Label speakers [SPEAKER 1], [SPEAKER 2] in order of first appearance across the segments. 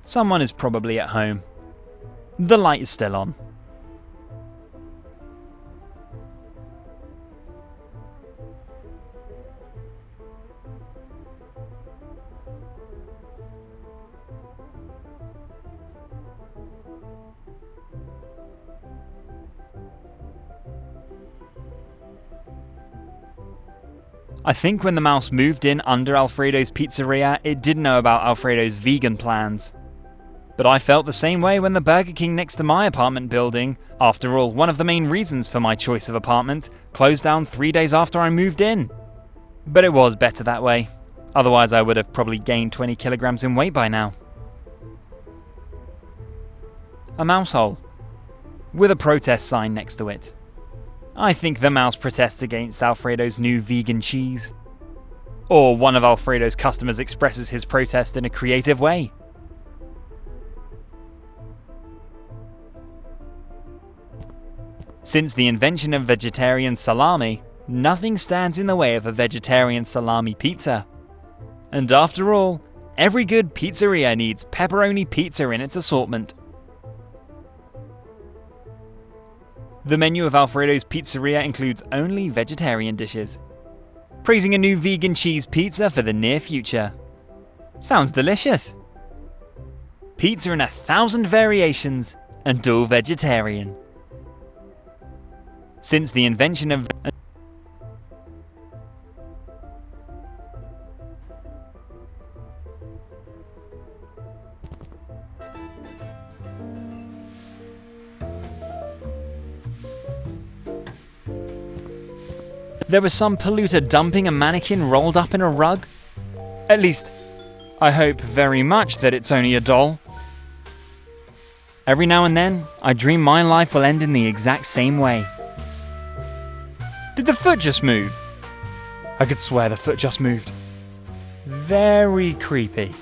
[SPEAKER 1] Someone is probably at home. The light is still on. I think when the mouse moved in under Alfredo's pizzeria, it didn't know about Alfredo's vegan plans. But I felt the same way when the Burger King next to my apartment building, after all, one of the main reasons for my choice of apartment, closed down 3 days after I moved in. But it was better that way. Otherwise I would have probably gained 20 kilograms in weight by now. A mouse hole, with a protest sign next to it. I think the mouse protests against Alfredo's new vegan cheese. Or one of Alfredo's customers expresses his protest in a creative way. Since the invention of vegetarian salami, nothing stands in the way of a vegetarian salami pizza. And after all, every good pizzeria needs pepperoni pizza in its assortment. The menu of Alfredo's pizzeria includes only vegetarian dishes, praising a new vegan cheese pizza for the near future. Sounds delicious. Pizza in 1,000 variations and all vegetarian. Since the invention of there was some polluter dumping a mannequin rolled up in a rug? At least, I hope very much that it's only a doll. Every now and then, I dream my life will end in the exact same way. Did the foot just move? I could swear the foot just moved. Very creepy.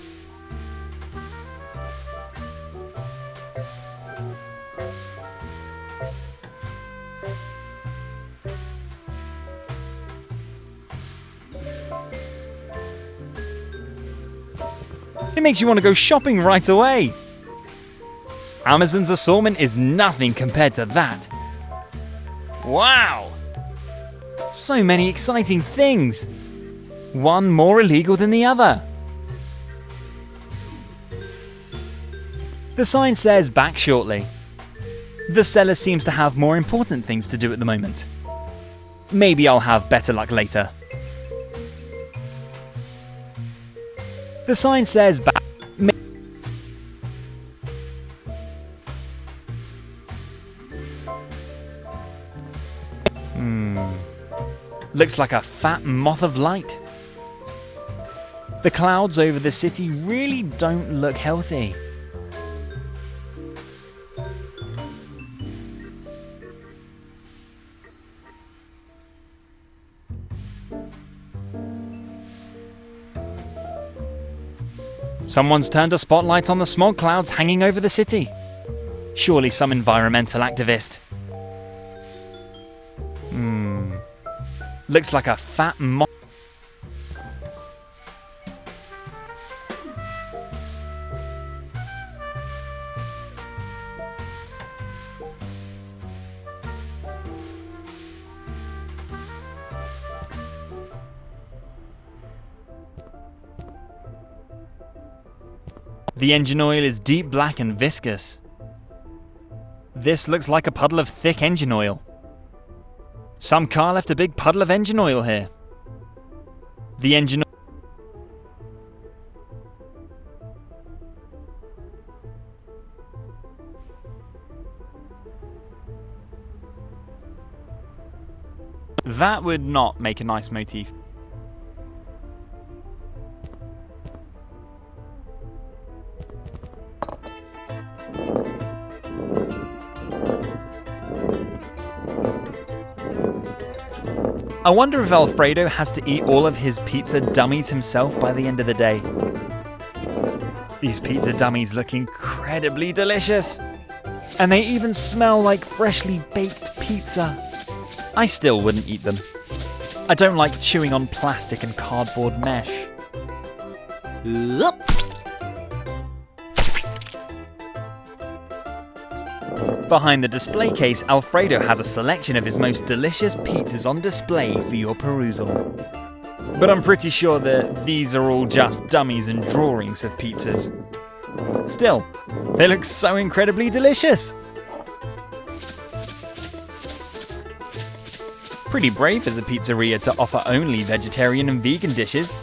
[SPEAKER 1] It makes you want to go shopping right away. Amazon's assortment is nothing compared to that. Wow! So many exciting things. One more illegal than the other. The sign says back shortly. The seller seems to have more important things to do at the moment. Maybe I'll have better luck later. The sign says back. Looks like a fat moth of light. The clouds over the city really don't look healthy. Someone's turned a spotlight on the smog clouds hanging over the city. Surely some environmental activist. Looks like a fat moth. The engine oil is deep black and viscous. This looks like a puddle of thick engine oil. Some car left a big puddle of engine oil here. The engine that would not make a nice motif. I wonder if Alfredo has to eat all of his pizza dummies himself by the end of the day. These pizza dummies look incredibly delicious. And they even smell like freshly baked pizza. I still wouldn't eat them. I don't like chewing on plastic and cardboard mesh. Behind the display case, Alfredo has a selection of his most delicious pizzas on display for your perusal. But I'm pretty sure that these are all just dummies and drawings of pizzas. Still, they look so incredibly delicious. Pretty brave as a pizzeria to offer only vegetarian and vegan dishes,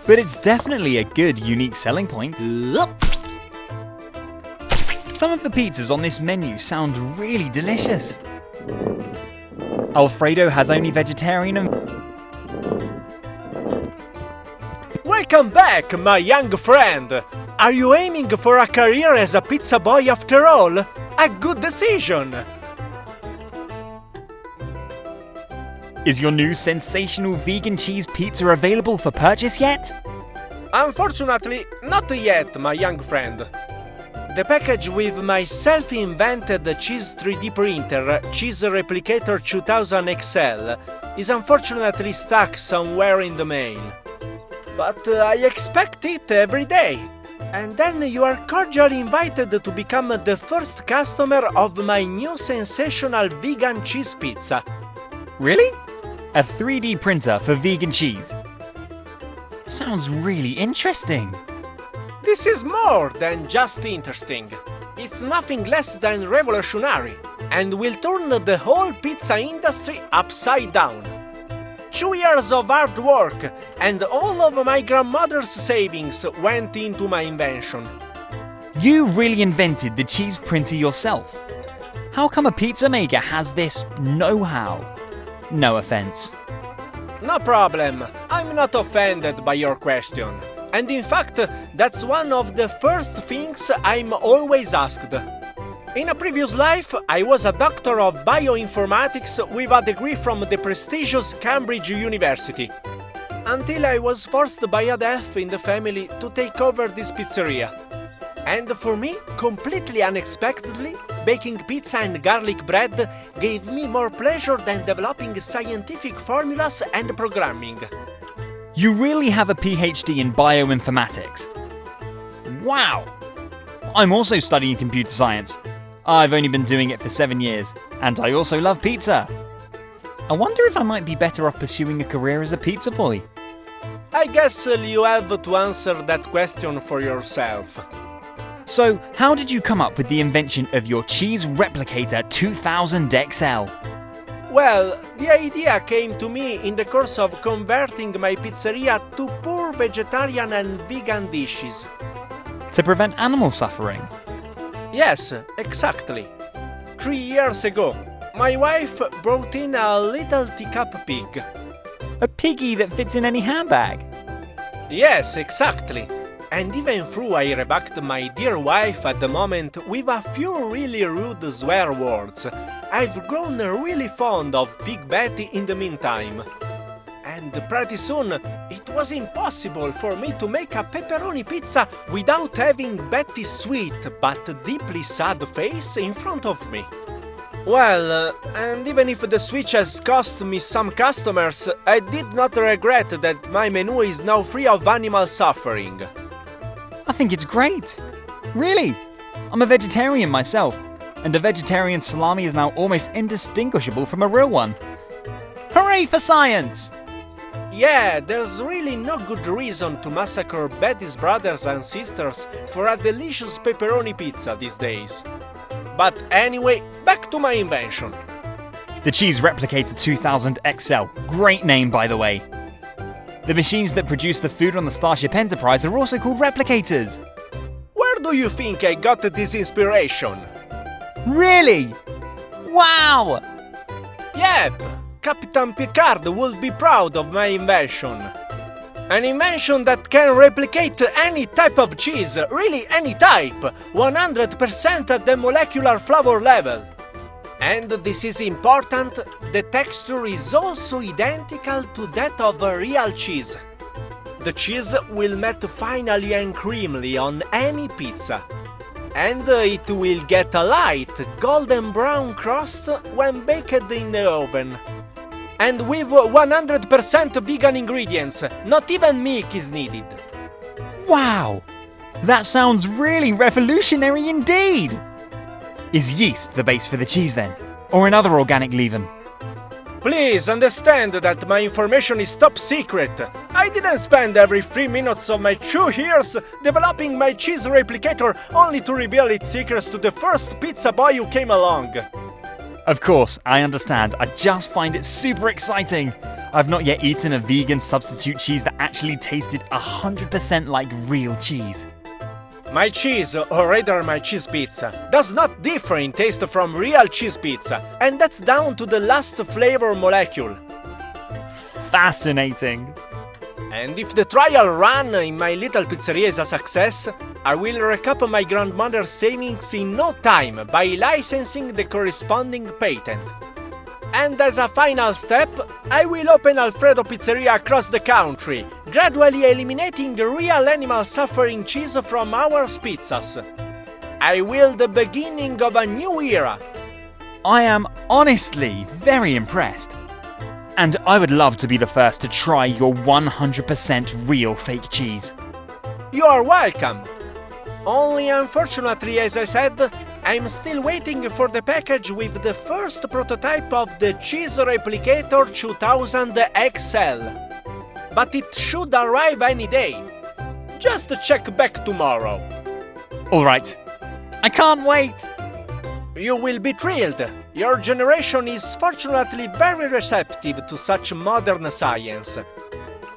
[SPEAKER 1] but it's definitely a good, unique selling point. Some of the pizzas on this menu sound really delicious. Alfredo has only vegetarian and...
[SPEAKER 2] Welcome back, my young friend! Are you aiming for a career as a pizza boy after all? A good decision!
[SPEAKER 1] Is your new sensational vegan cheese pizza available for purchase yet?
[SPEAKER 2] Unfortunately, not yet, my young friend. The package with my self-invented cheese 3D printer, Cheese Replicator 2000 XL, is unfortunately stuck somewhere in the mail. But I expect it every day. And then you are cordially invited to become the first customer of my new sensational vegan cheese pizza.
[SPEAKER 1] Really? A 3D printer for vegan cheese? Sounds really interesting.
[SPEAKER 2] This is more than just interesting. It's nothing less than revolutionary, and will turn the whole pizza industry upside down. 2 years of hard work and all of my grandmother's savings went into my invention.
[SPEAKER 1] You really invented the cheese printer yourself. How come a pizza maker has this know-how? No offense.
[SPEAKER 2] No problem. I'm not offended by your question. And in fact, that's one of the first things I'm always asked. In a previous life, I was a doctor of bioinformatics with a degree from the prestigious Cambridge University. Until I was forced by a death in the family to take over this pizzeria. And for me, completely unexpectedly, baking pizza and garlic bread gave me more pleasure than developing scientific formulas and programming.
[SPEAKER 1] You really have a PhD in bioinformatics. Wow! I'm also studying computer science. I've only been doing it for 7 years, and I also love pizza. I wonder if I might be better off pursuing a career as a pizza boy.
[SPEAKER 2] I guess you have to answer that question for yourself.
[SPEAKER 1] So, how did you come up with the invention of your Cheese Replicator 2000 XL?
[SPEAKER 2] Well, the idea came to me in the course of converting my pizzeria to pure vegetarian and vegan dishes.
[SPEAKER 1] To prevent animal suffering?
[SPEAKER 2] Yes, exactly. 3 years ago, my wife brought in a little teacup pig.
[SPEAKER 1] A piggy that fits in any handbag?
[SPEAKER 2] Yes, exactly. And even though I rebucked my dear wife at the moment with a few really rude swear words, I've grown really fond of Pig Betty in the meantime. And pretty soon, it was impossible for me to make a pepperoni pizza without having Betty's sweet but deeply sad face in front of me. Well, and even if the switch has cost me some customers, I did not regret that my menu is now free of animal suffering.
[SPEAKER 1] I think it's great. Really. I'm a vegetarian myself, and a vegetarian salami is now almost indistinguishable from a real one. Hooray for science!
[SPEAKER 2] Yeah, there's really no good reason to massacre Betty's brothers and sisters for a delicious pepperoni pizza these days. But anyway, back to my invention.
[SPEAKER 1] The Cheese Replicator 2000 XL. Great name, by the way. The machines that produce the food on the Starship Enterprise are also called replicators.
[SPEAKER 2] Where do you think I got this inspiration?
[SPEAKER 1] Really? Wow!
[SPEAKER 2] Yep, Captain Picard would be proud of my invention. An invention that can replicate any type of cheese, really any type, 100% at the molecular flavor level. And this is important, the texture is also identical to that of a real cheese. The cheese will melt finely and creamily on any pizza. And it will get a light, golden brown crust when baked in the oven. And with 100% vegan ingredients, not even milk is needed.
[SPEAKER 1] Wow! That sounds really revolutionary indeed! Is yeast the base for the cheese then? Or another organic leaven?
[SPEAKER 2] Please understand that my information is top secret. I didn't spend every 3 minutes of my 2 years developing my cheese replicator only to reveal its secrets to the first pizza boy who came along.
[SPEAKER 1] Of course, I understand. I just find it super exciting. I've not yet eaten a vegan substitute cheese that actually tasted 100% like real cheese.
[SPEAKER 2] My cheese, or rather my cheese pizza, does not differ in taste from real cheese pizza, and that's down to the last flavor molecule.
[SPEAKER 1] Fascinating.
[SPEAKER 2] And if the trial run in my little pizzeria is a success, I will recap my grandmother's savings in no time by licensing the corresponding patent. And as a final step, I will open Alfredo pizzeria across the country, gradually eliminating real animal suffering cheese from our pizzas. I will the beginning of a new era.
[SPEAKER 1] I am honestly very impressed. And I would love to be the first to try your 100% real fake cheese.
[SPEAKER 2] You are welcome. Only unfortunately, as I said, I'm still waiting for the package with the first prototype of the Cheese Replicator 2000 XL. But it should arrive any day. Just check back tomorrow.
[SPEAKER 1] Alright. I can't wait!
[SPEAKER 2] You will be thrilled. Your generation is fortunately very receptive to such modern science.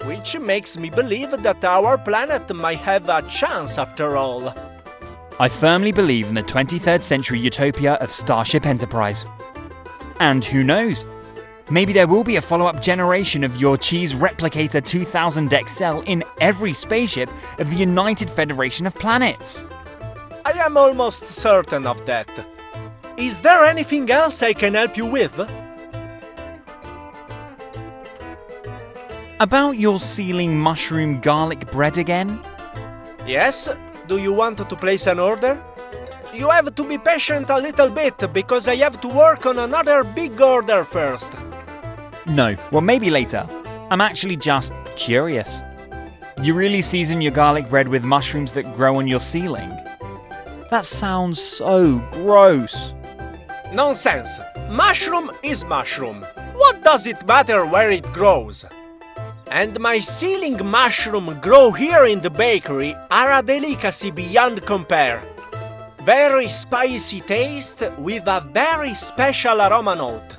[SPEAKER 2] Which makes me believe that our planet might have a chance after all.
[SPEAKER 1] I firmly believe in the 23rd century utopia of Starship Enterprise. And who knows? Maybe there will be a follow-up generation of your Cheese Replicator 2000 XL in every spaceship of the United Federation of Planets.
[SPEAKER 2] I am almost certain of that. Is there anything else I can help you with?
[SPEAKER 1] About your ceiling mushroom garlic bread again?
[SPEAKER 2] Yes? Do you want to place an order? You have to be patient a little bit because I have to work on another big order first.
[SPEAKER 1] No, well maybe later. I'm actually just curious. You really season your garlic bread with mushrooms that grow on your ceiling? That sounds so gross.
[SPEAKER 2] Nonsense! Mushroom is mushroom. What does it matter where it grows? And my ceiling mushroom grow here in the bakery are a delicacy beyond compare. Very spicy taste with a very special aroma note.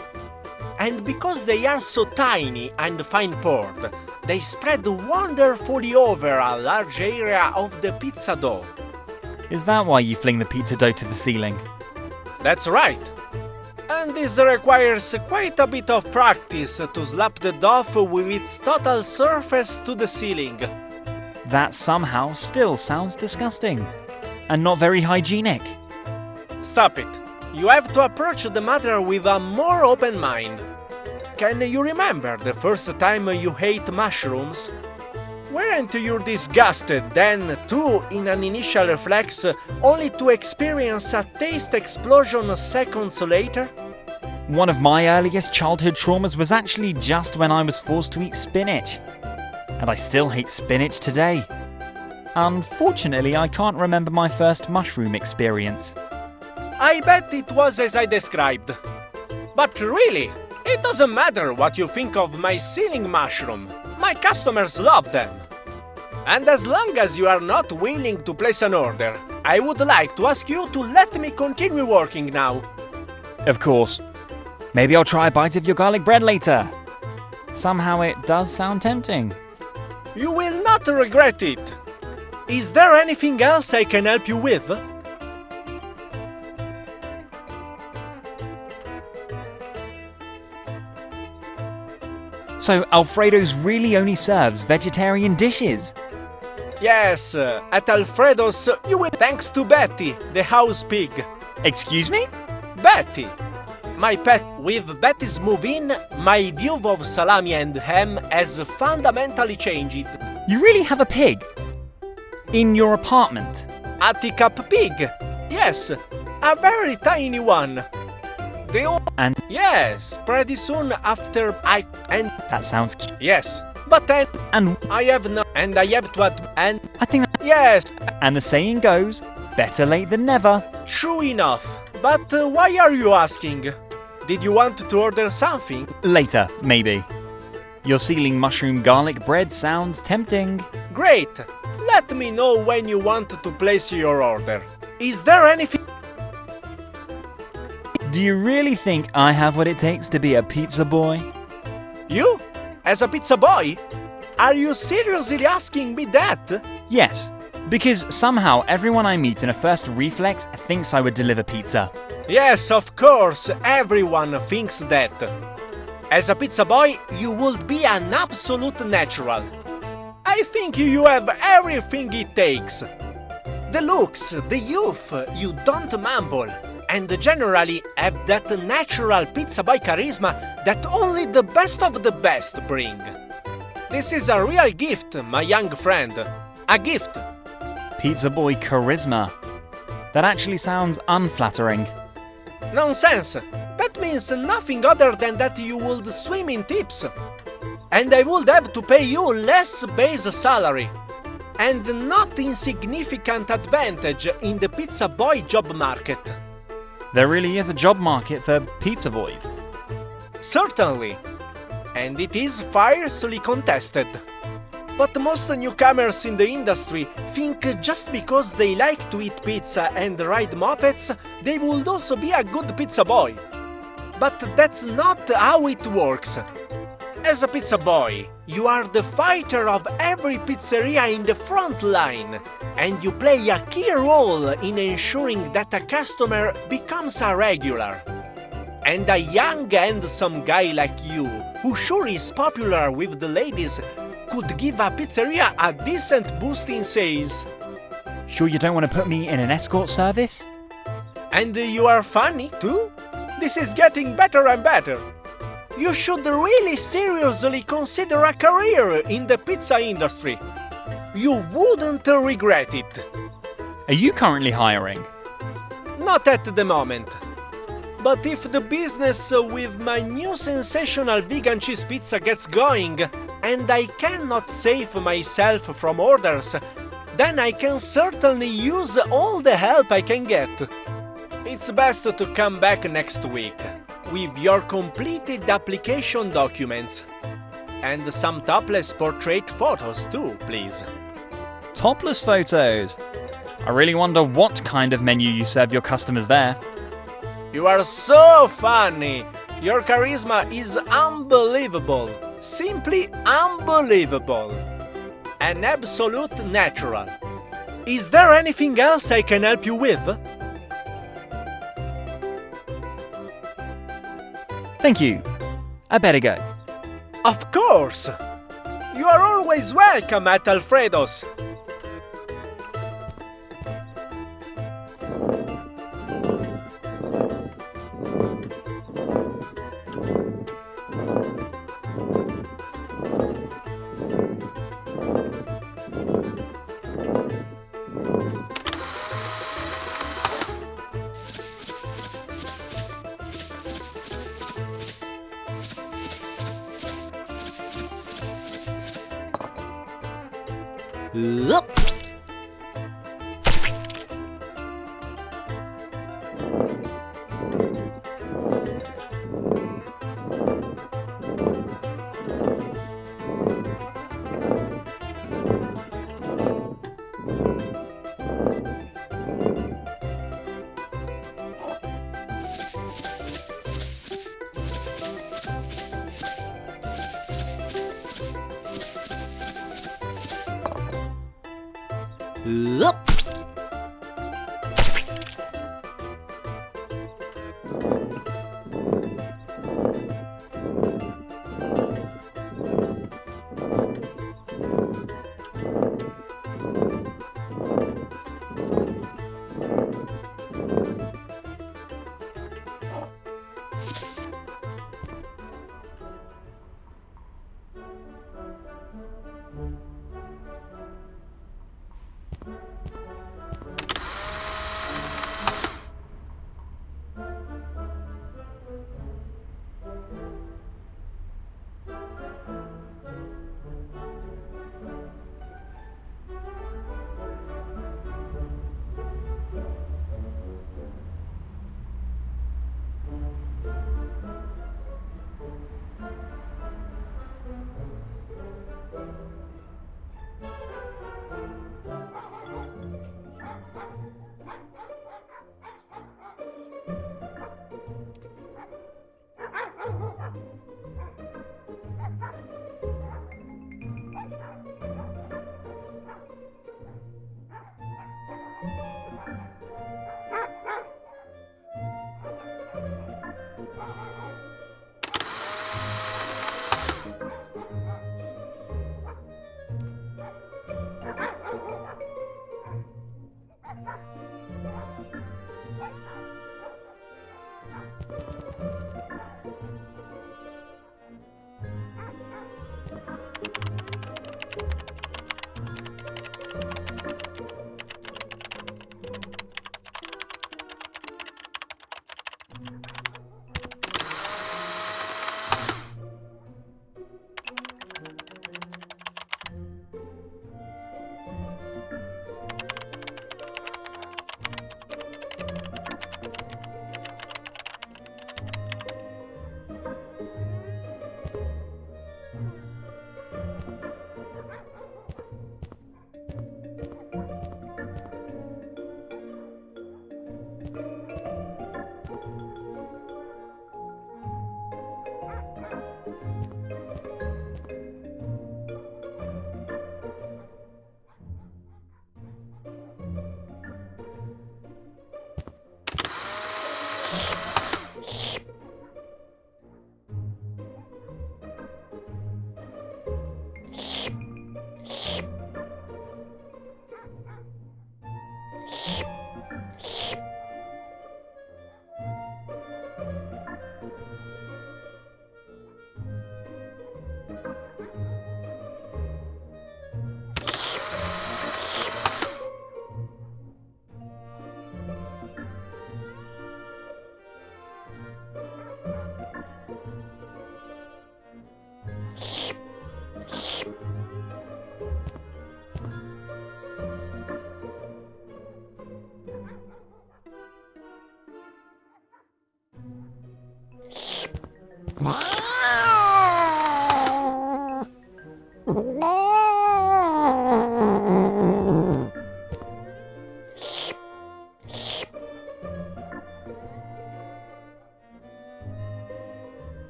[SPEAKER 2] And because they are so tiny and fine poured, they spread wonderfully over a large area of the pizza dough.
[SPEAKER 1] Is that why you fling the pizza dough to the ceiling?
[SPEAKER 2] That's right. And this requires quite a bit of practice to slap the dough with its total surface to the ceiling.
[SPEAKER 1] That somehow still sounds disgusting. And not very hygienic.
[SPEAKER 2] Stop it. You have to approach the matter with a more open mind. Can you remember the first time you ate mushrooms? Weren't you disgusted then, too, in an initial reflex, only to experience a taste explosion seconds later?
[SPEAKER 1] One of my earliest childhood traumas was actually just when I was forced to eat spinach. And I still hate spinach today. Unfortunately, I can't remember my first mushroom experience.
[SPEAKER 2] I bet it was as I described. But really, it doesn't matter what you think of my ceiling mushroom. My customers love them. And as long as you are not willing to place an order, I would like to ask you to let me continue working now.
[SPEAKER 1] Of course. Maybe I'll try a bite of your garlic bread later. Somehow it does sound tempting.
[SPEAKER 2] You will not regret it. Is there anything else I can help you with?
[SPEAKER 1] So Alfredo's really only serves vegetarian dishes?
[SPEAKER 2] Yes, at Alfredo's you will thanks to Betty, the house pig.
[SPEAKER 1] Excuse me?
[SPEAKER 2] Betty! My pet. With Betty's move-in, my view of salami and ham has fundamentally changed.
[SPEAKER 1] You really have a pig? In your apartment?
[SPEAKER 2] A teacup pig? Yes, a very tiny one.
[SPEAKER 1] And
[SPEAKER 2] yes, pretty soon after
[SPEAKER 1] that sounds cute.
[SPEAKER 2] yes, but then
[SPEAKER 1] And
[SPEAKER 2] I have no and I have to and
[SPEAKER 1] I think that,
[SPEAKER 2] yes,
[SPEAKER 1] and the saying goes, better late than never.
[SPEAKER 2] true enough. But why are you asking? Did you want to order something?
[SPEAKER 1] Later, maybe. Your ceiling mushroom garlic bread sounds tempting.
[SPEAKER 2] Great! Let me know when you want to place your order. Is there anything?
[SPEAKER 1] Do you really think I have what it takes to be a pizza boy?
[SPEAKER 2] You? As a pizza boy? Are you seriously asking me that?
[SPEAKER 1] Yes, because somehow everyone I meet in a first reflex thinks I would deliver pizza.
[SPEAKER 2] Yes, of course, everyone thinks that. As a pizza boy, you would be an absolute natural. I think you have everything it takes. The looks, the youth, you don't mumble, and generally have that natural pizza boy charisma that only the best of the best bring. This is a real gift, my young friend. A gift.
[SPEAKER 1] Pizza boy charisma. That actually sounds unflattering.
[SPEAKER 2] Nonsense! That means nothing other than that you would swim in tips. And I would have to pay you less base salary. And not insignificant advantage in the pizza boy job market.
[SPEAKER 1] There really is a job market for pizza boys.
[SPEAKER 2] Certainly. And it is fiercely contested. But most newcomers in the industry think just because they like to eat pizza and ride mopeds, they would also be a good pizza boy. But that's not how it works. As a pizza boy, you are the fighter of every pizzeria in the front line, and you play a key role in ensuring that a customer becomes a regular. And a young handsome guy like you, who sure is popular with the ladies, could give a pizzeria a decent boost in sales.
[SPEAKER 1] Sure you don't want to put me in an escort service?
[SPEAKER 2] And you are funny too? This is getting better and better. You should really seriously consider a career in the pizza industry. You wouldn't regret it.
[SPEAKER 1] Are you currently hiring?
[SPEAKER 2] Not at the moment. But if the business with my new sensational vegan cheese pizza gets going, and I cannot save myself from orders, then I can certainly use all the help I can get. It's best to come back next week, with your completed application documents. And some topless portrait photos too, please.
[SPEAKER 1] Topless photos? I really wonder what kind of menu you serve your customers there.
[SPEAKER 2] You are so funny! Your charisma is unbelievable. Simply unbelievable. An absolute natural. Is there anything else I can help you with?
[SPEAKER 1] Thank you. I better go.
[SPEAKER 2] Of course! You are always welcome at Alfredo's.
[SPEAKER 3] Up. Up.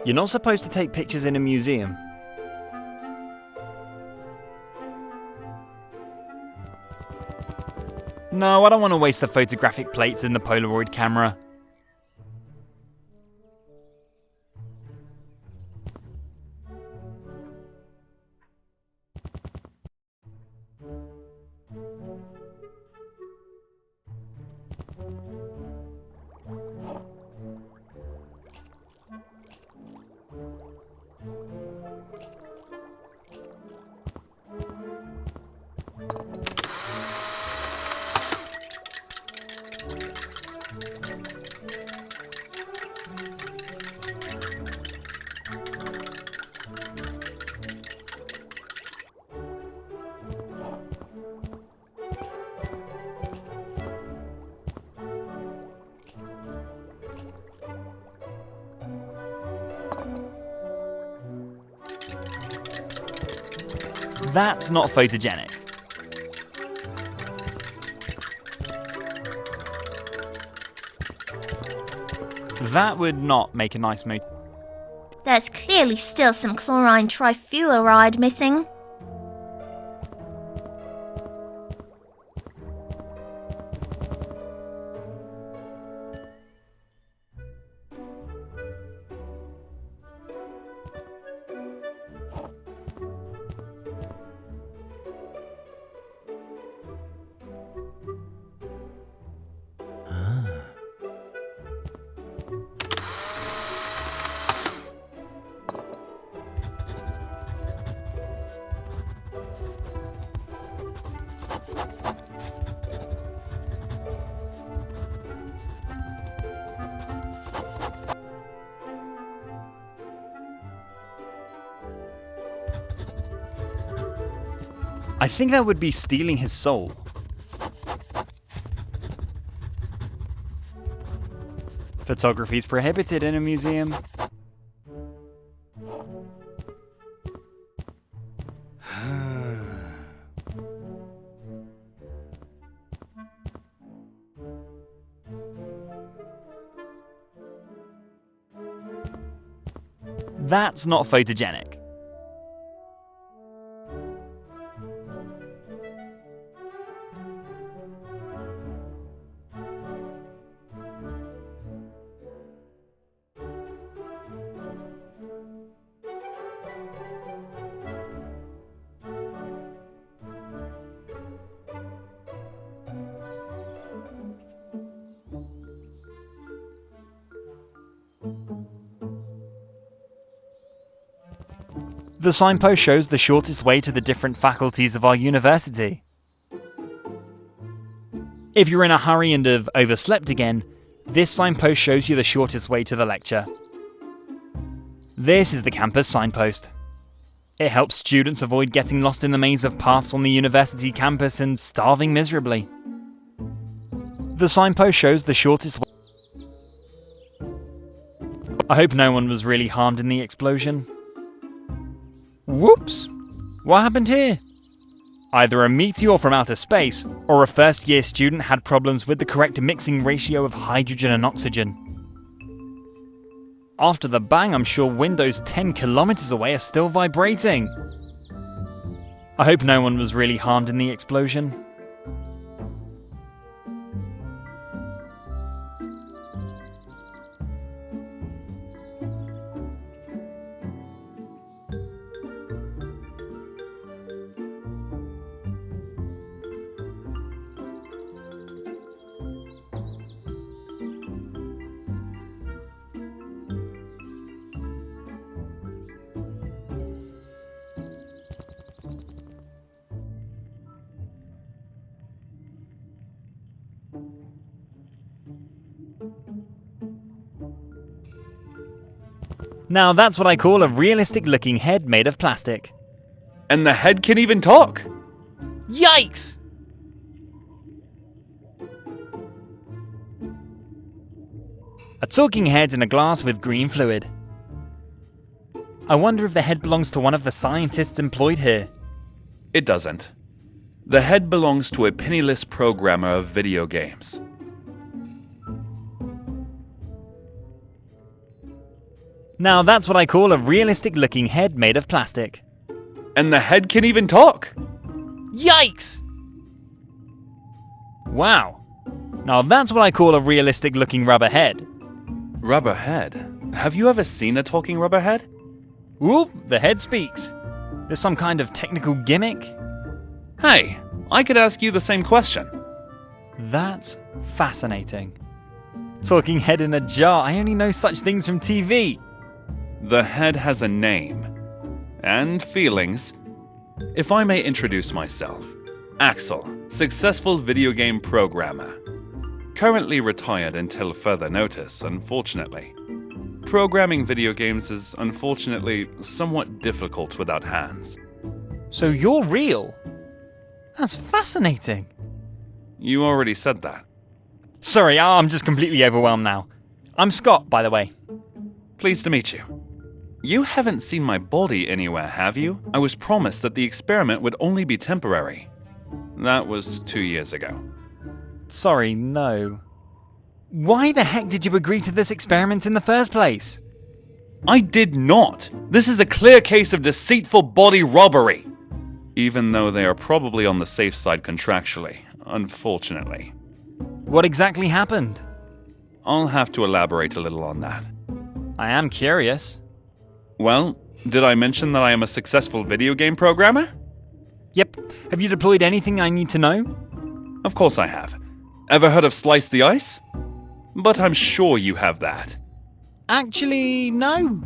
[SPEAKER 1] You're not supposed to take pictures in a museum. No, I don't want to waste the photographic plates in the Polaroid camera. That's not photogenic. That would not make a nice motif.
[SPEAKER 3] There's clearly still some chlorine trifluoride missing.
[SPEAKER 1] I think that would be stealing his soul. Photography is prohibited in a museum. That's not photogenic. The signpost shows the shortest way to the different faculties of our university. If you're in a hurry and have overslept again, this signpost shows you the shortest way to the lecture. This is the campus signpost. It helps students avoid getting lost in the maze of paths on the university campus and starving miserably. The signpost shows the shortest way. I hope no one was really harmed in the explosion. Whoops! What happened here? Either a meteor from outer space, or a first-year student had problems with the correct mixing ratio of hydrogen and oxygen. After the bang, I'm sure windows 10 kilometers away are still vibrating. I hope no one was really harmed in the explosion. Now that's what I call a realistic looking head made of plastic.
[SPEAKER 4] And the head can even talk!
[SPEAKER 1] Yikes! A talking head in a glass with green fluid. I wonder if the head belongs to one of the scientists employed here.
[SPEAKER 4] It doesn't. The head belongs to a penniless programmer of video games.
[SPEAKER 1] Now that's what I call a realistic looking head made of plastic.
[SPEAKER 4] And the head can even talk!
[SPEAKER 1] Yikes! Wow. Now that's what I call a realistic looking rubber head.
[SPEAKER 4] Rubber head? Have you ever seen a talking rubber head?
[SPEAKER 1] Oop, the head speaks. There's some kind of technical gimmick?
[SPEAKER 4] Hey, I could ask you the same question.
[SPEAKER 1] That's fascinating. Talking head in a jar, I only know such things from TV.
[SPEAKER 4] The head has a name. And feelings. If I may introduce myself. Axel, successful video game programmer. Currently retired until further notice, unfortunately. Programming video games is unfortunately somewhat difficult without hands.
[SPEAKER 1] So you're real? That's fascinating.
[SPEAKER 4] You already said that.
[SPEAKER 1] Sorry, I'm just completely overwhelmed now. I'm Scott, by the way.
[SPEAKER 4] Pleased to meet you. You haven't seen my body anywhere, have you? I was promised that the experiment would only be temporary. That was 2 years ago.
[SPEAKER 1] Sorry, no. Why the heck did you agree to this experiment in the first place?
[SPEAKER 4] I did not! This is a clear case of deceitful body robbery! Even though they are probably on the safe side contractually, unfortunately.
[SPEAKER 1] What exactly happened?
[SPEAKER 4] I'll have to elaborate a little on that.
[SPEAKER 1] I am curious.
[SPEAKER 4] Well, did I mention that I am a successful video game programmer?
[SPEAKER 1] Yep. Have you deployed anything I need to know?
[SPEAKER 4] Of course I have. Ever heard of Slice the Ice? But I'm sure you have that.
[SPEAKER 1] Actually, no.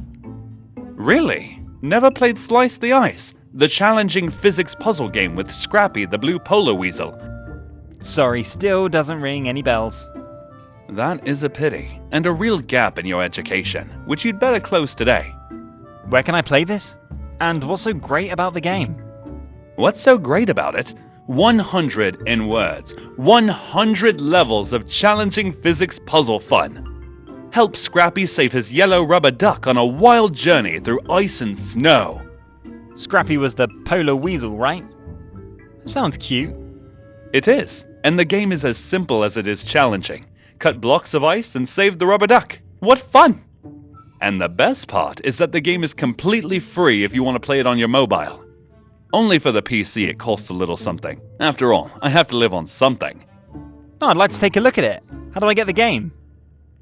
[SPEAKER 4] Really? Never played Slice the Ice? The challenging physics puzzle game with Scrappy the blue polo weasel.
[SPEAKER 1] Sorry, still doesn't ring any bells.
[SPEAKER 4] That is a pity, and a real gap in your education, which you'd better close today.
[SPEAKER 1] Where can I play this? And what's so great about the game?
[SPEAKER 4] What's so great about it? 100 in words. 100 levels of challenging physics puzzle fun. Help Scrappy save his yellow rubber duck on a wild journey through ice and snow.
[SPEAKER 1] Scrappy was the polar weasel, right? Sounds cute.
[SPEAKER 4] It is, and the game is as simple as it is challenging. Cut blocks of ice and save the rubber duck. What fun! And the best part is that the game is completely free if you want to play it on your mobile. Only for the PC it costs a little something. After all, I have to live on something.
[SPEAKER 1] Oh, I'd like to take a look at it. How do I get the game?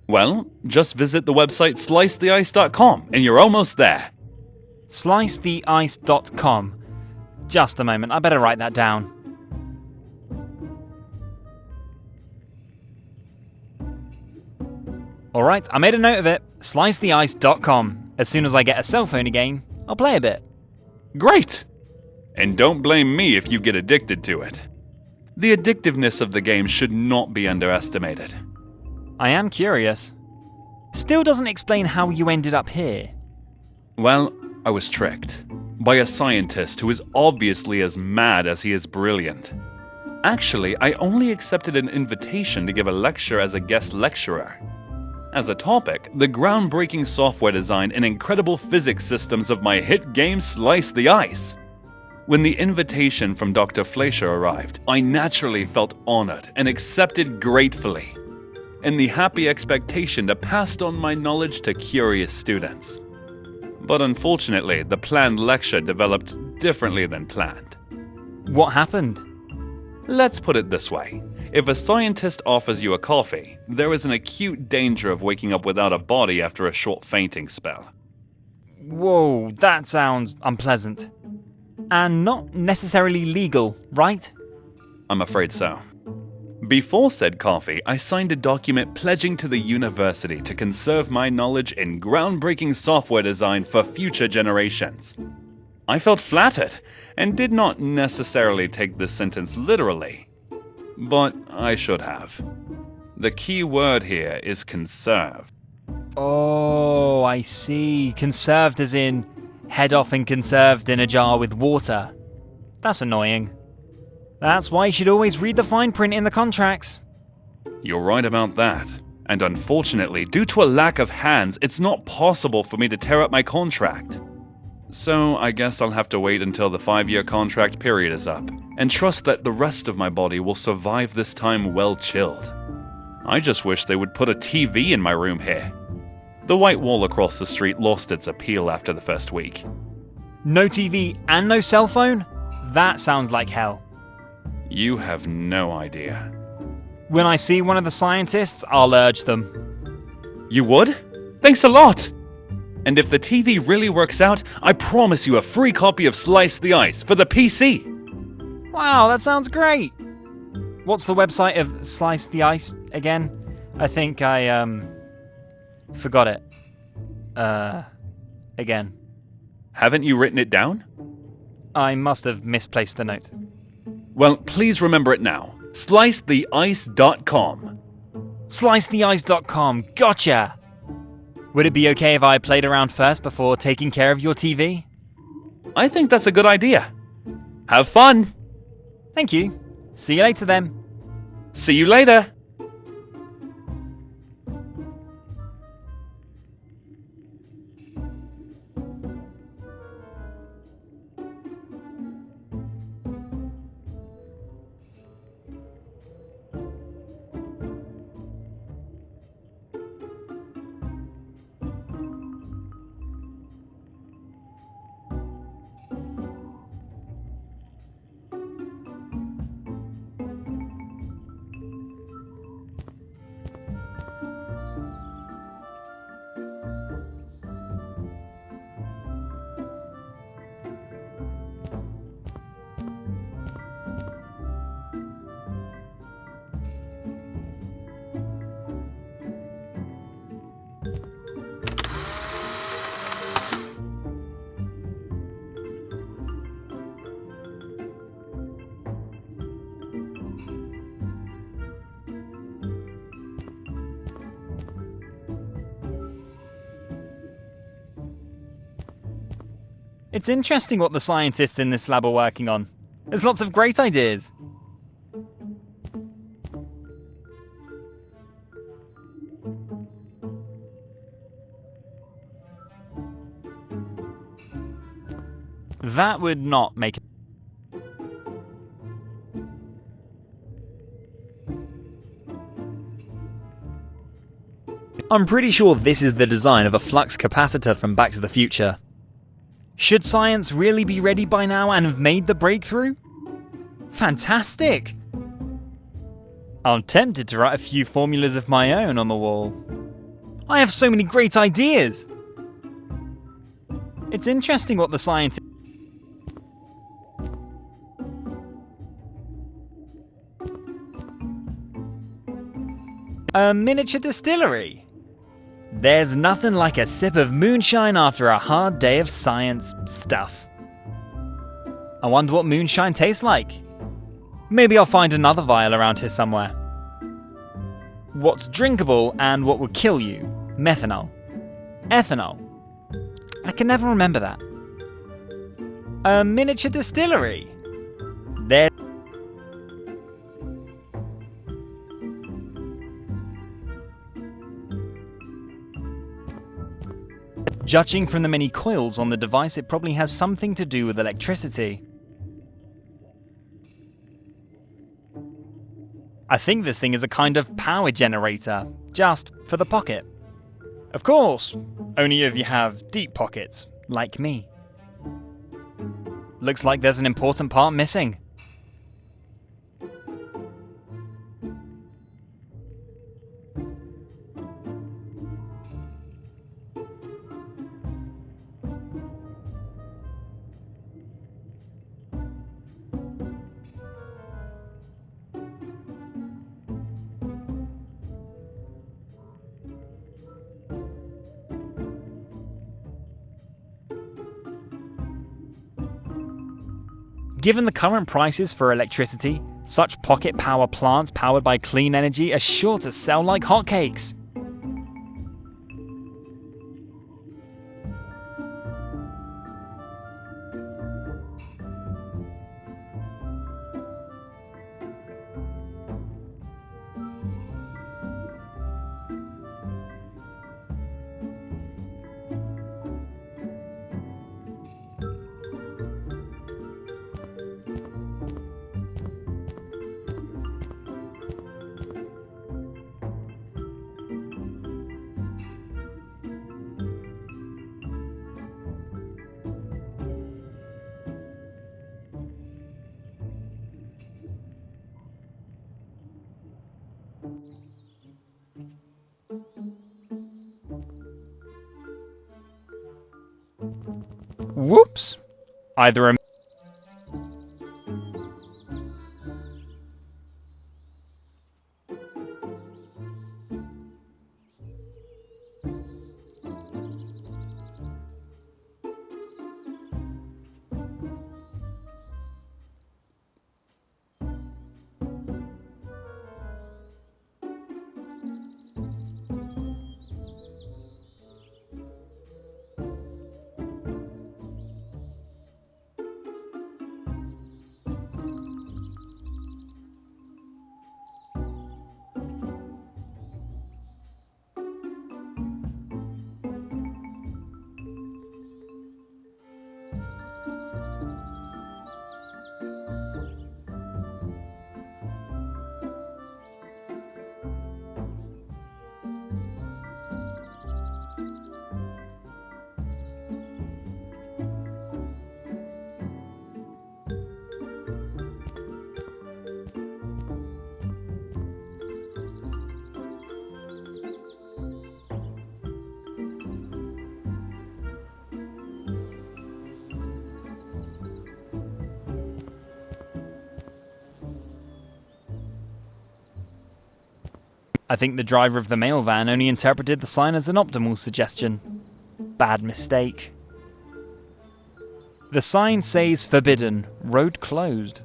[SPEAKER 4] Well, just visit the website slicetheice.com and you're almost there.
[SPEAKER 1] Slicetheice.com. Just a moment, I better write that down. Alright, I made a note of it. Slicetheice.com. As soon as I get a cell phone again, I'll play a bit.
[SPEAKER 4] Great! And don't blame me if you get addicted to it. The addictiveness of the game should not be underestimated.
[SPEAKER 1] I am curious. Still doesn't explain how you ended up here.
[SPEAKER 4] Well, I was tricked by a scientist who is obviously as mad as he is brilliant. Actually, I only accepted an invitation to give a lecture as a guest lecturer. As a topic, the groundbreaking software design and incredible physics systems of my hit game Slice the Ice. When the invitation from Dr. Fleischer arrived, I naturally felt honored and accepted gratefully, in the happy expectation to pass on my knowledge to curious students. But unfortunately, the planned lecture developed differently than planned.
[SPEAKER 1] What happened?
[SPEAKER 4] Let's put it this way. If a scientist offers you a coffee, there is an acute danger of waking up without a body after a short fainting spell.
[SPEAKER 1] Whoa, that sounds unpleasant. And not necessarily legal, right?
[SPEAKER 4] I'm afraid so. Before said coffee, I signed a document pledging to the university to conserve my knowledge in groundbreaking software design for future generations. I felt flattered and did not necessarily take this sentence literally, but I should have. The key word here is conserve.
[SPEAKER 1] Oh, I see. Conserved as in head off and conserved in a jar with water. That's annoying. That's why you should always read the fine print in the contracts.
[SPEAKER 4] You're right about that. And unfortunately, due to a lack of hands, it's not possible for me to tear up my contract. So I guess I'll have to wait until the 5-year contract period is up, and trust that the rest of my body will survive this time well chilled. I just wish they would put a TV in my room here. The white wall across the street lost its appeal after the first week.
[SPEAKER 1] No TV and no cell phone? That sounds like hell.
[SPEAKER 4] You have no idea.
[SPEAKER 1] When I see one of the scientists, I'll urge them.
[SPEAKER 4] You would? Thanks a lot! And if the TV really works out, I promise you a free copy of Slice the Ice for the PC!
[SPEAKER 1] Wow, that sounds great! What's the website of Slice the Ice again? I think I, forgot it. Again.
[SPEAKER 4] Haven't you written it down?
[SPEAKER 1] I must have misplaced the note.
[SPEAKER 4] Well, please remember it now. Slicetheice.com.
[SPEAKER 1] Slicetheice.com, gotcha! Would it be okay if I played around first before taking care of your TV?
[SPEAKER 4] I think that's a good idea. Have fun!
[SPEAKER 1] Thank you. See you later then.
[SPEAKER 4] See you later!
[SPEAKER 1] It's interesting what the scientists in this lab are working on. There's lots of great ideas. That would not make it. I'm pretty sure this is the design of a flux capacitor from Back to the Future. Should science really be ready by now and have made the breakthrough? Fantastic! I'm tempted to write a few formulas of my own on the wall. I have so many great ideas! It's interesting what the scientists... A miniature distillery. There's nothing like a sip of moonshine after a hard day of science stuff. I wonder what moonshine tastes like. Maybe I'll find another vial around here somewhere. What's drinkable and what would kill you? Methanol. Ethanol. I can never remember that. A miniature distillery. There. Judging from the many coils on the device, it probably has something to do with electricity. I think this thing is a kind of power generator, just for the pocket. Of course, only if you have deep pockets, like me. Looks like there's an important part missing. Given the current prices for electricity, such pocket power plants powered by clean energy are sure to sell like hotcakes. Whoops! Either a I think the driver of the mail van only interpreted the sign as an optimal suggestion. Bad mistake. The sign says forbidden, road closed.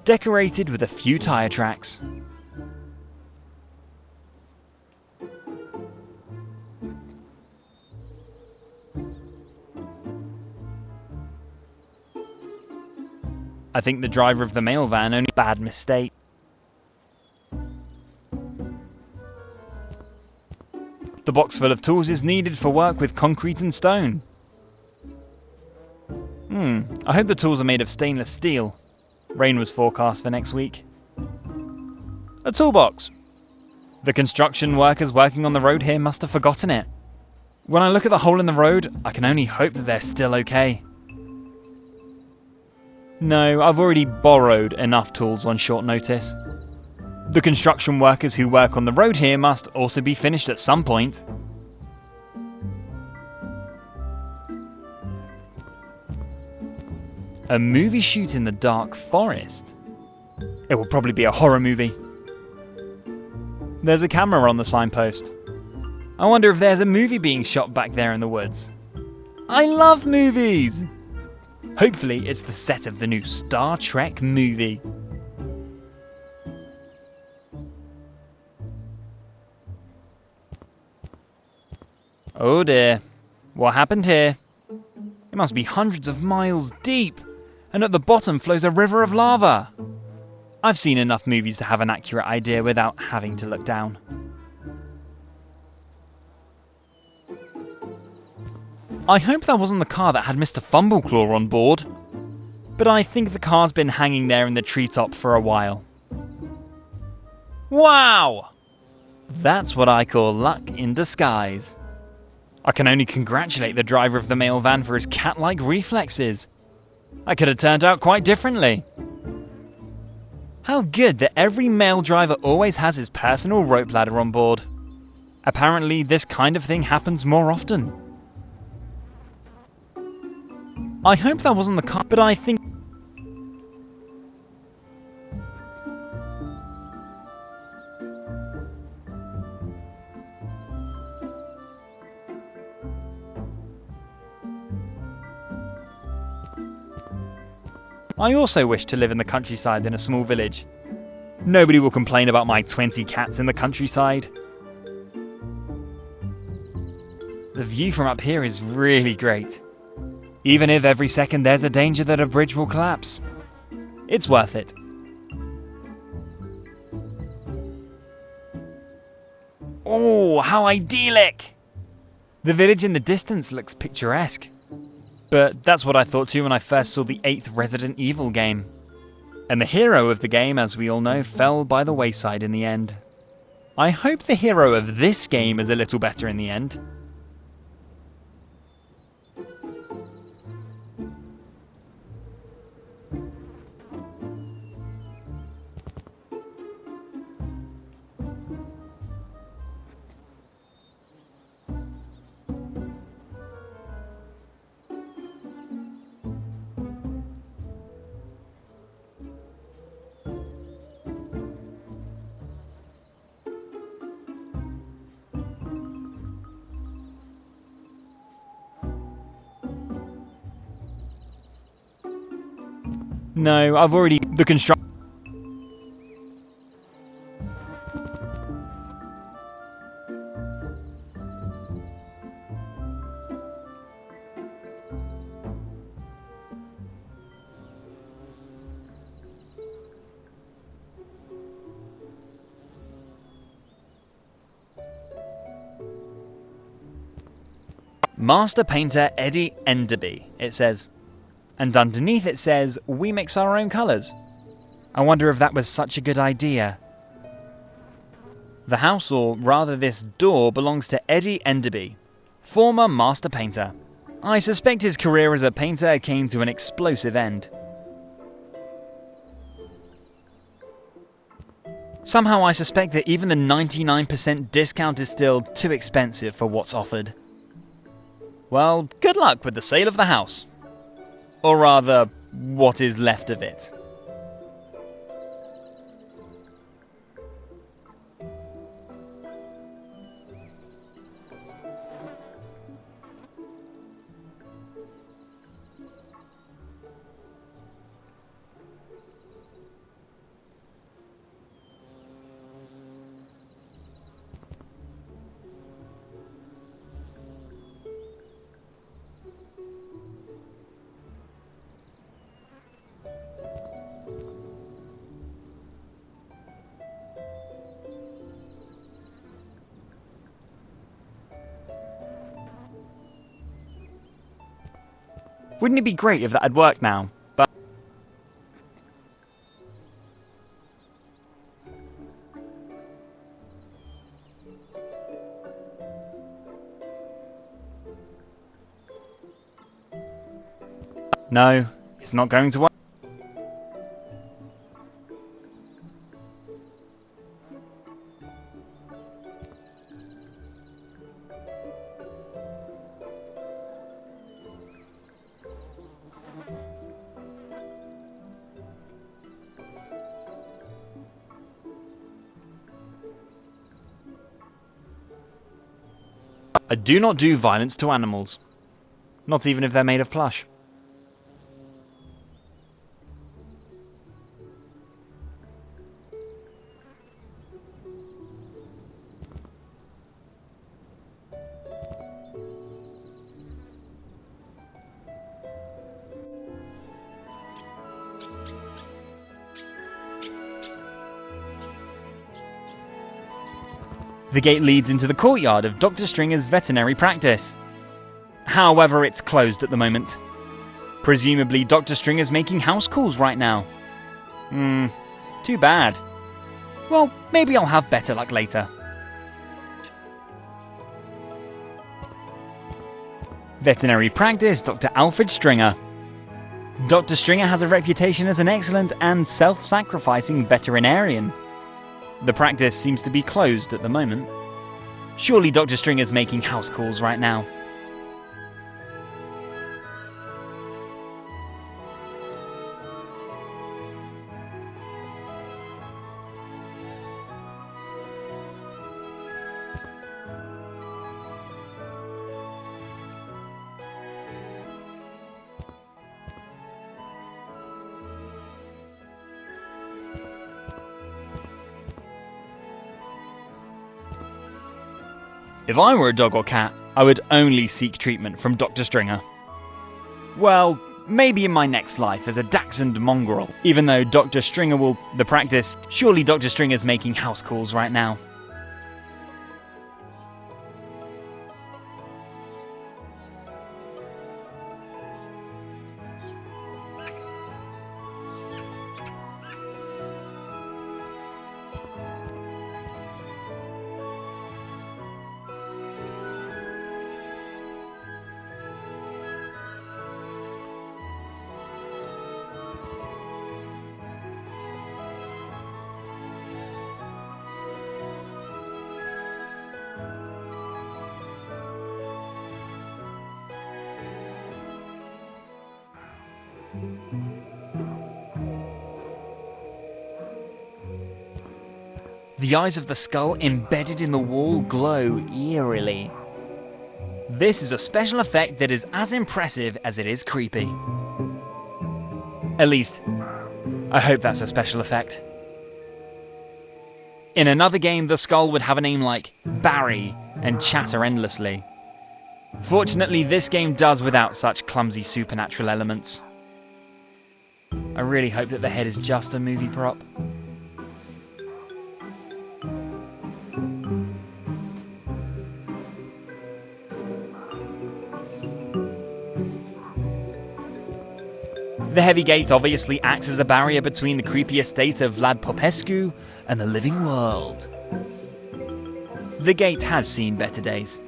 [SPEAKER 1] Decorated with a few tire tracks. I think the driver of the mail van only bad mistake. The box full of tools is needed for work with concrete and stone. I hope the tools are made of stainless steel. Rain was forecast for next week. A toolbox. The construction workers working on the road here must have forgotten it. When I look at the hole in the road, I can only hope that they're still okay. No, I've already borrowed enough tools on short notice. The construction workers who work on the road here must also be finished at some point. A movie shoot in the dark forest? It will probably be a horror movie. There's a camera on the signpost. I wonder if there's a movie being shot back there in the woods. I love movies! Hopefully it's the set of the new Star Trek movie. Oh dear, what happened here? It must be hundreds of miles deep, and at the bottom flows a river of lava. I've seen enough movies to have an accurate idea without having to look down. I hope that wasn't the car that had Mr. Fumbleclaw on board, but I think the car's been hanging there in the treetop for a while. Wow! That's what I call luck in disguise. I can only congratulate the driver of the mail van for his cat-like reflexes. I could have turned out quite differently. How good that every mail driver always has his personal rope ladder on board. Apparently, this kind of thing happens more often. I hope that wasn't the car, but I think... I also wish to live in the countryside in a small village. Nobody will complain about my 20 cats in the countryside. The view from up here is really great. Even if every second there's a danger that a bridge will collapse. It's worth it. Oh, how idyllic! The village in the distance looks picturesque. But that's what I thought too when I first saw the 8th Resident Evil game. And the hero of the game, as we all know, fell by the wayside in the end. I hope the hero of this game is a little better in the end. No, I've already... The construct... Master Painter Eddie Enderby, it says. And underneath it says, we mix our own colours. I wonder if that was such a good idea. The house, or rather this door, belongs to Eddie Enderby, former master painter. I suspect his career as a painter came to an explosive end. Somehow I suspect that even the 99% discount is still too expensive for what's offered. Well, good luck with the sale of the house. Or rather, what is left of it. Wouldn't it be great if that had worked now? But no, it's not going to work. I do not do violence to animals. Not even if they're made of plush. The gate leads into the courtyard of Dr. Stringer's veterinary practice. However, it's closed at the moment. Presumably Dr. Stringer's making house calls right now. Too bad. Well, maybe I'll have better luck later. Veterinary practice, Dr. Alfred Stringer. Dr. Stringer has a reputation as an excellent and self-sacrificing veterinarian. The practice seems to be closed at the moment. Surely Dr. Stringer's making house calls right now. If I were a dog or cat, I would only seek treatment from Dr. Stringer. Well, maybe in my next life as a Dachshund mongrel, even though Dr. Stringer will... the practice, surely Dr. Stringer's making house calls right now. The eyes of the skull embedded in the wall glow eerily. This is a special effect that is as impressive as it is creepy. At least, I hope that's a special effect. In another game, the skull would have a name like Barry and chatter endlessly. Fortunately, this game does without such clumsy supernatural elements. I really hope that the head is just a movie prop. The heavy gate obviously acts as a barrier between the creepy estate of Vlad Popescu and the living world. The gate has seen better days.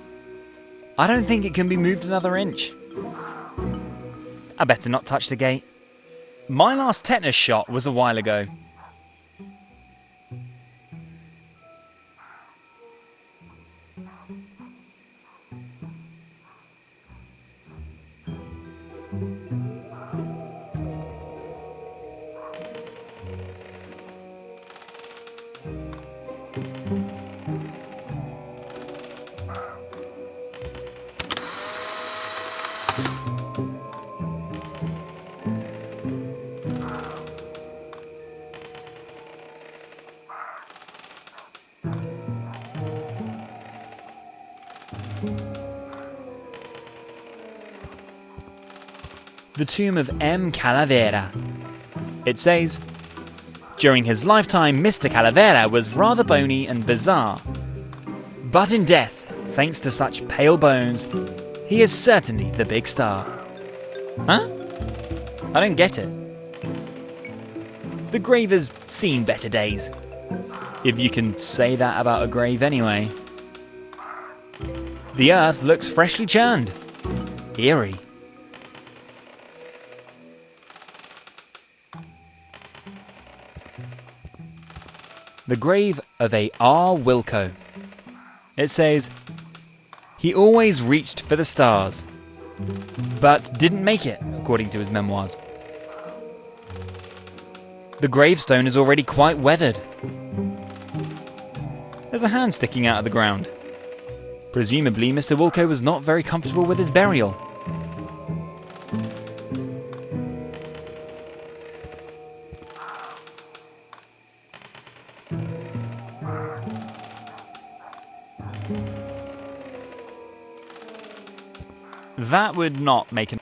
[SPEAKER 1] I don't think it can be moved another inch. I better not touch the gate. My last tetanus shot was a while ago. The tomb of M. Calavera. It says, during his lifetime, Mr. Calavera was rather bony and bizarre. But in death, thanks to such pale bones, he is certainly the big star. Huh? I don't get it. The grave has seen better days. If you can say that about a grave anyway. The earth looks freshly churned. Eerie. The grave of a R. Wilco. It says, he always reached for the stars, but didn't make it, according to his memoirs. The gravestone is already quite weathered. There's a hand sticking out of the ground. Presumably, Mr. Wilco was not very comfortable with his burial. That would not make an...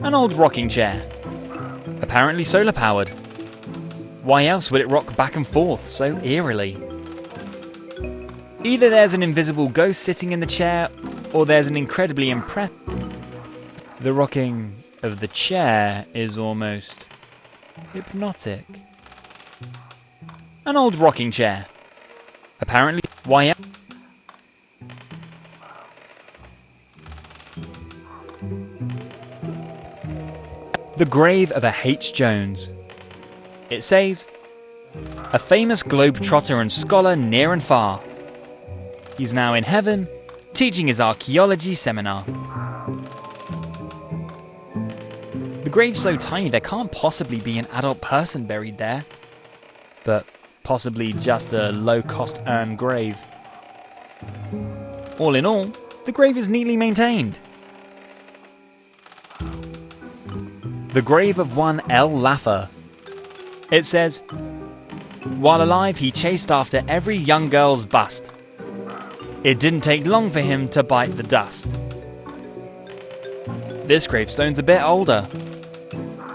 [SPEAKER 1] An old rocking chair. Apparently solar powered. Why else would it rock back and forth so eerily? Either there's an invisible ghost sitting in the chair, or there's an incredibly impressive... The rocking of the chair is almost hypnotic. An old rocking chair. Apparently, why... The grave of a H. Jones. It says, a famous globetrotter and scholar near and far. He's now in heaven, teaching his archaeology seminar. The grave's so tiny there can't possibly be an adult person buried there. But possibly just a low-cost urn grave. All in all, the grave is neatly maintained. The grave of one L. Laffer. It says, while alive he chased after every young girl's bust. It didn't take long for him to bite the dust. This gravestone's a bit older.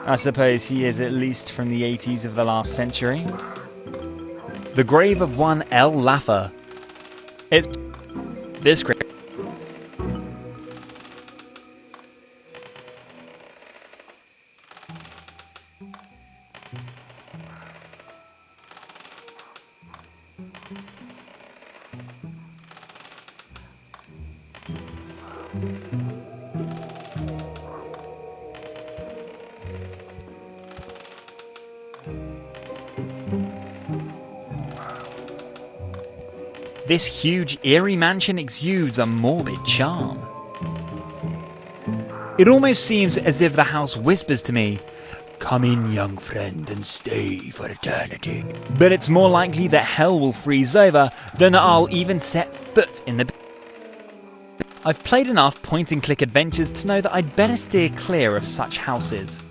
[SPEAKER 1] I suppose he is at least from the 80s of the last century. The grave of one L. Laffer. It's this grave. This huge, eerie mansion exudes a morbid charm. It almost seems as if the house whispers to me, "Come in, young friend, and stay for eternity." But it's more likely that hell will freeze over than that I'll even set foot in the... I've played enough point-and-click adventures to know that I'd better steer clear of such houses.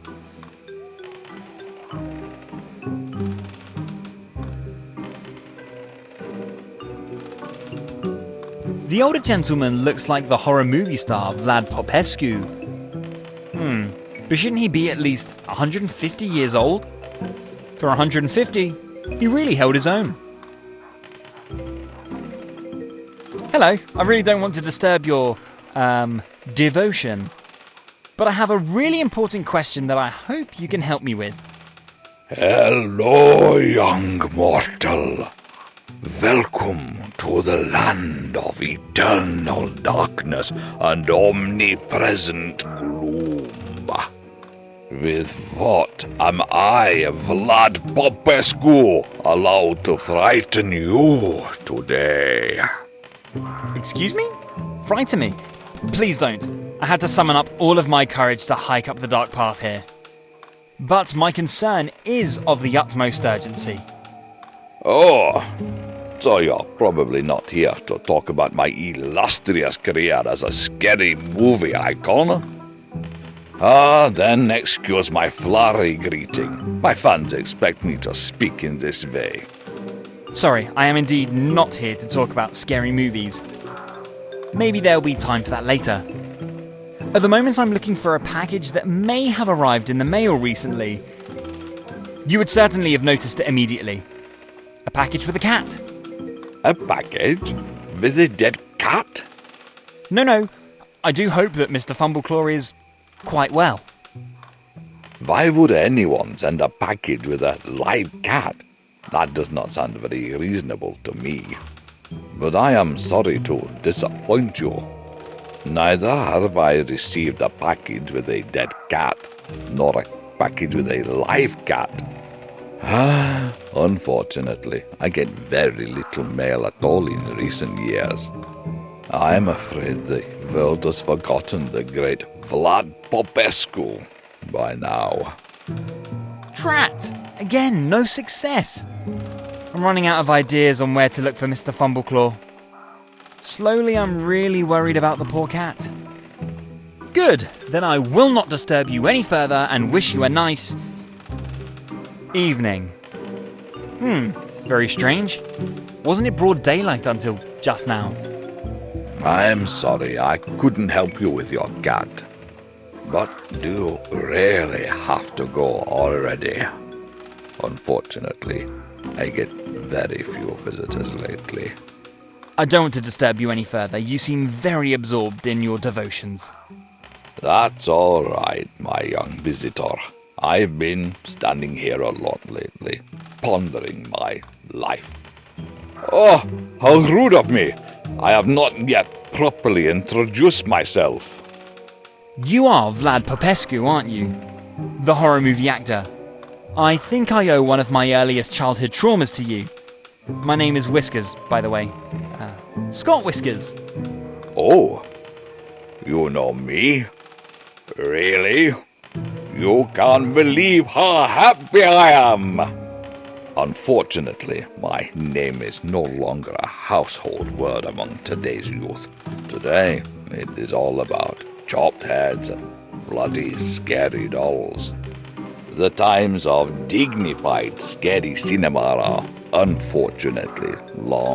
[SPEAKER 1] The older gentleman looks like the horror movie star Vlad Popescu. But shouldn't he be at least 150 years old? For 150, he really held his own. Hello, I really don't want to disturb your, devotion. But I have a really important question that I hope you can help me with.
[SPEAKER 5] Hello, young mortal. Welcome to the land of eternal darkness and omnipresent gloom. With what am I, Vlad Popescu, allowed to frighten you today?
[SPEAKER 1] Excuse me? Frighten me? Please don't. I had to summon up all of my courage to hike up the dark path here. But my concern is of the utmost urgency.
[SPEAKER 5] Oh, so you're probably not here to talk about my illustrious career as a scary movie icon? Then excuse my flowery greeting. My fans expect me to speak in this way.
[SPEAKER 1] Sorry, I am indeed not here to talk about scary movies. Maybe there'll be time for that later. At the moment, I'm looking for a package that may have arrived in the mail recently. You would certainly have noticed it immediately. A package with a cat.
[SPEAKER 5] A package? With a dead cat?
[SPEAKER 1] No. I do hope that Mr. Fumbleclaw is quite well.
[SPEAKER 5] Why would anyone send a package with a live cat? That does not sound very reasonable to me. But I am sorry to disappoint you. Neither have I received a package with a dead cat, nor a package with a live cat. Unfortunately, I get very little mail at all in recent years. I'm afraid the world has forgotten the great Vlad Popescu by now.
[SPEAKER 1] Drat! Again, no success. I'm running out of ideas on where to look for Mr. Fumbleclaw. Slowly, I'm really worried about the poor cat. Good, then I will not disturb you any further and wish you a nice evening. Very strange. Wasn't it broad daylight until just now?
[SPEAKER 5] I'm sorry I couldn't help you with your cat. But do you really have to go already? Unfortunately, I get very few visitors lately.
[SPEAKER 1] I don't want to disturb you any further. You seem very absorbed in your devotions.
[SPEAKER 5] That's all right, my young visitor. I've been standing here a lot lately, pondering my life. Oh, how rude of me! I have not yet properly introduced myself.
[SPEAKER 1] You are Vlad Popescu, aren't you? The horror movie actor. I think I owe one of my earliest childhood traumas to you. My name is Whiskers, by the way. Scott Whiskers.
[SPEAKER 5] Oh, you know me? Really? You can't believe how happy I am! Unfortunately, my name is no longer a household word among today's youth. Today, it is all about chopped heads and bloody scary dolls. The times of dignified scary cinema are unfortunately long